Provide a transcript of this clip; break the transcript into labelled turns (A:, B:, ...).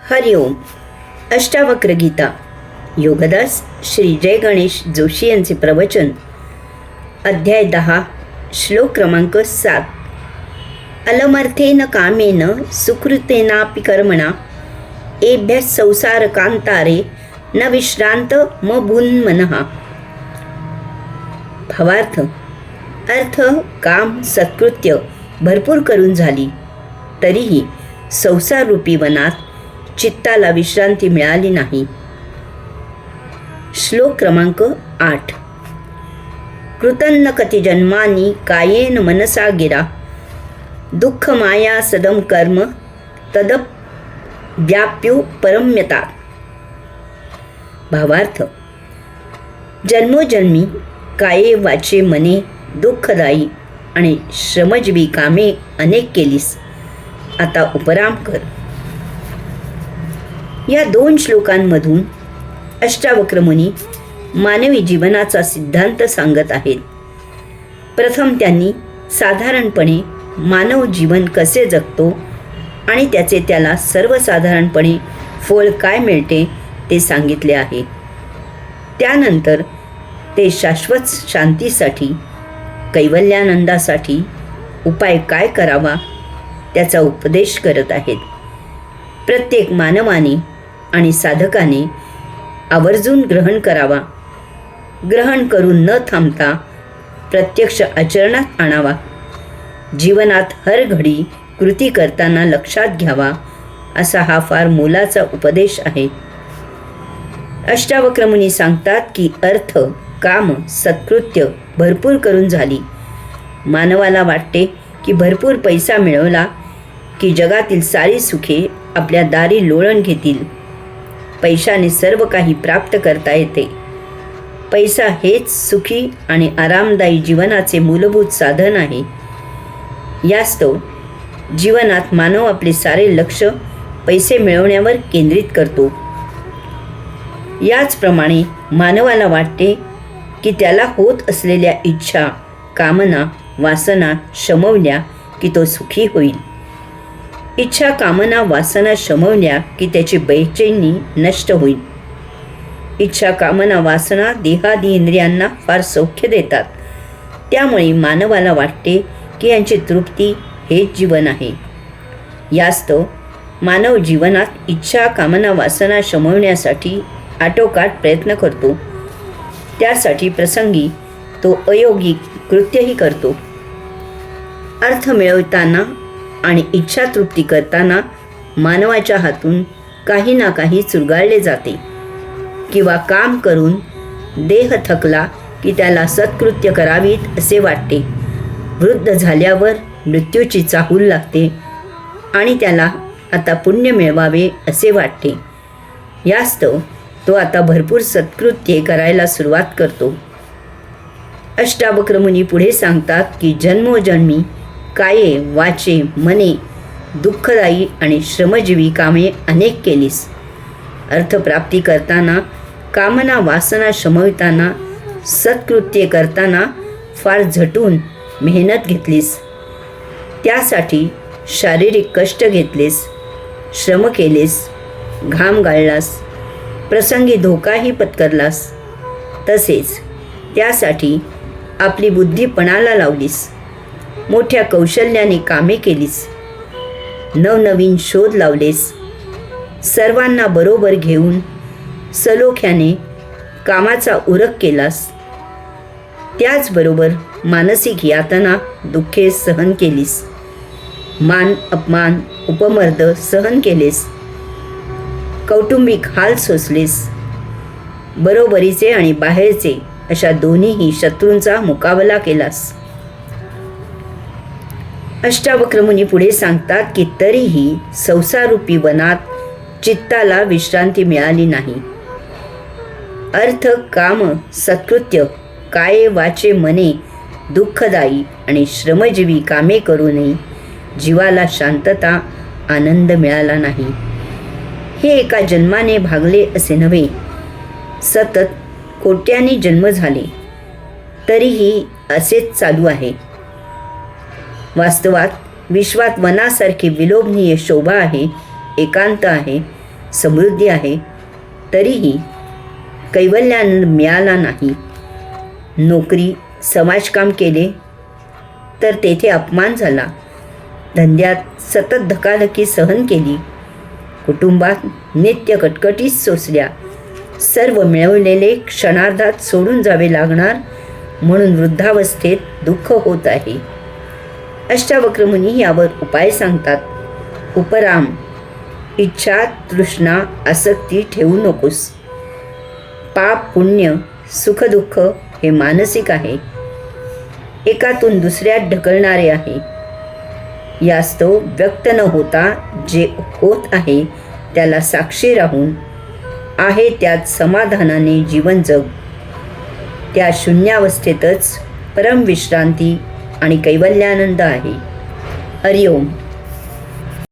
A: हरिओम. अष्टावक्र गीता योगदास श्री जय गणेश जोशी यांचे प्रवचन. अध्याय 10 श्लोक क्रमांक 7. अलमर्थेन कामेन सुकृतेनापि कर्मणा एभ्य संसार कांतारे न विश्रांत म भून्मनः. भावार्थ. अर्थ काम सत्कृत्य भरपूर करून झाली तरीही संसाररूपी वनात चित्ताला विश्रांती मिळाली नाही. श्लोक क्रमांक 8. कृतन्न कति जन्मानी कायेन मनसा गिरा दुःख माया सदम कर्म तदप व्याप्यू परम्यता. भावार्थ. जन्मोजन्मी काये वाचे मने दुःखदायी आणि श्रमजीवी कामे अनेक केलीस, आता उपराम कर. या 2 श्लोकांमधून अष्टावक्र मुनी मानवी जीवनाचा सिद्धांत सांगत आहेत. प्रथम त्यांनी साधारणपणे मानव जीवन कसे जगतो आणि त्याचे त्याला सर्वसाधारणपणे फळ काय मिळते ते सांगितले आहे. त्यानंतर ते शाश्वत शांतीसाठी कैवल्यानंदासाठी उपाय काय करावा त्याचा उपदेश करत आहेत. प्रत्येक मानवाने आणि साधकाने आवर्जून ग्रहण करावा. ग्रहण करून न थांबता प्रत्यक्ष आचरणात आणावा. जीवनात हर घडी कृती करताना लक्षात घ्यावा, असा हा फार मोलाचा उपदेश आहे. अष्टावक्र मुनी सांगतात की अर्थ काम सत्कृत्य भरपूर करून झाली. मानवाला वाटते की भरपूर पैसा मिळवला की जगातील सारी सुखे आपल्या दारी लोळण घेतील. पैशाने सर्व काही प्राप्त करता येते. पैसा हेच सुखी आणि आरामदायी जीवनाचे मूलभूत साधन आहे. यास्तव जीवनात मानव आपले सारे लक्ष पैसे मिळवण्यावर केंद्रित करतो. याचप्रमाणे मानवाला वाटते की त्याला होत असलेल्या इच्छा कामना वासना शमवल्या की तो सुखी होईल. इच्छा कामना वासना शमवल्या की त्याची बेचैनी नष्ट होईल. इच्छा कामना वासना देहादी इंद्रियांना फार सौख्य देतात. त्यामुळे मानवाला वाटते की यांची तृप्ती हेच जीवन आहे. यास्तव मानव जीवनात इच्छा कामना वासना शमवण्यासाठी आटोकाट प्रयत्न करतो. त्यासाठी प्रसंगी तो अयोगी कृत्यही करतो. अर्थ मिळवताना आणि इच्छा तृप्ती करताना मानवाच्या हातून काही ना काही चुरगाळले जाते. किंवा काम करून देह थकला की त्याला सत्कृत्य करावीत असे वाटते. वृद्ध झाल्यावर मृत्यूची चाहूल लागते आणि त्याला आता पुण्य मिळवावे असे वाटते. यास्तव तो आता भरपूर सत्कृत्ये करायला सुरुवात करतो. अष्टावक्र मुनी पुढे सांगतात की जन्मोजन्मी काये वाचे मने दुःखदायी आणि श्रमजीवी कामे अनेक केलीस. अर्थप्राप्ती करताना कामना वासना शमविताना सत्कृत्ये करताना फार झटून मेहनत घेतलीस. त्यासाठी शारीरिक कष्ट घेतलेस, श्रम केलेस, घाम गाळलास, प्रसंगी धोकाही पत्करलास. तसेच त्यासाठी आपली बुद्धी पणाला लावलीस. मोठ्या कौशल्याने कामे केलीस. नवनवीन शोध लावलेस. सर्वांना बरोबर घेऊन सलोख्याने कामाचा उरक केलास. त्याचबरोबर मानसिक यातना दुःखे सहन केलीस. मान अपमान उपमर्द सहन केलेस. कौटुंबिक हाल सोसलेस. बरोबरीचे आणि बाहेरचे अशा दोन्हीही शत्रूंचा मुकाबला केलास. अष्टावक्र मुनी पुढे सांगतात की तरीही संसाररूपी वनात चित्ताला विश्रांती मिळाली नाही. अर्थ काम सत्कृत्य काये वाचे मने दुःखदायी आणि श्रमजीवी कामे करूनही जीवाला शांतता आनंद मिळाला नाही. हे एका जन्माने भागले असे नव्हे. सतत कोट्याने जन्म झाले तरीही असेच चालू आहे. वास्तवात विश्वात वनासारखी विलोभनीय शोभा आहे, एकांत आहे, समृद्धी आहे, तरीही कैवल्यानंद मिळाला नाही. नोकरी, समाजकाम केले तर तेथे अपमान झाला. धंद्यात सतत धकाधकी सहन केली. कुटुंबात नित्य कटकटीत सोसल्या. सर्व मिळवलेले क्षणार्धात सोडून जावे लागणार म्हणून वृद्धावस्थेत दुःख होत आहे. अष्टावक्रमुनी यावर उपाय सांगतात. उपराम, इच्छा, तृष्णा, आसक्ती ठेवू नकोस. पाप, पुण्य, सुखदुःख हे मानसिक आहे, एकातून दुसऱ्यात ढकलणारे आहे. यास्तव व्यक्त न होता जे होत आहे त्याला साक्षी राहून आहे त्यात समाधानाने जीवन जग. त्या शून्यावस्थेतच परमविश्रांती आणि कैवल्यानंद आहे. हरिओम.